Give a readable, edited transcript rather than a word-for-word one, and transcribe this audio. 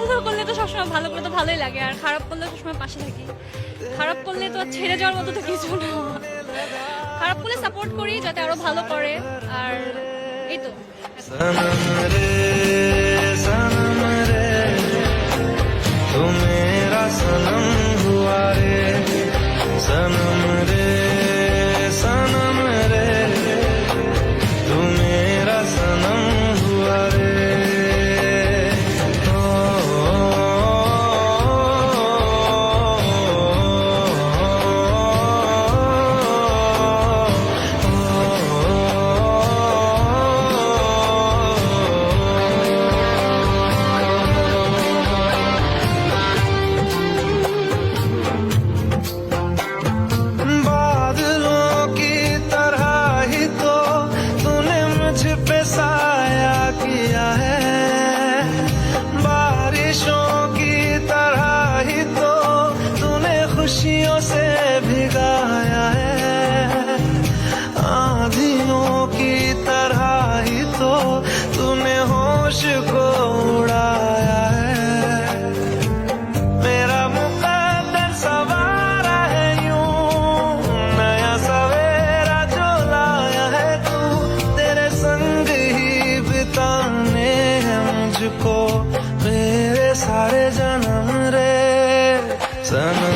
ভালো করলে তো সবসময় ভালো করলে তো ভালোই লাগে, আর খারাপ করলে সবসময় পাশে থাকি। খারাপ করলে তো আর ছেড়ে যাওয়ার মতো তো কিছু না। খারাপ করলে সাপোর্ট করি যাতে আরো ভালো করে, আর এই তো। सनम रे सनम रे तू मेरा सनम हुआ रे सनम रे सनम रे तू मेरा सनम हुआ रे बादलों की तरह ही तो तूने मुझ पे साया किया है बारिशों की तरह ही तो तूने खुशियों से भिगाया है आंधियों की तरह ही तो तूने होश को उड़ाया है मेरा मुकद्दर सवारा है यूं नया सवेरा जो लाया है तू तेरे संग ही बिताने हैं मुझको मेरे सारे जन्म रे सनम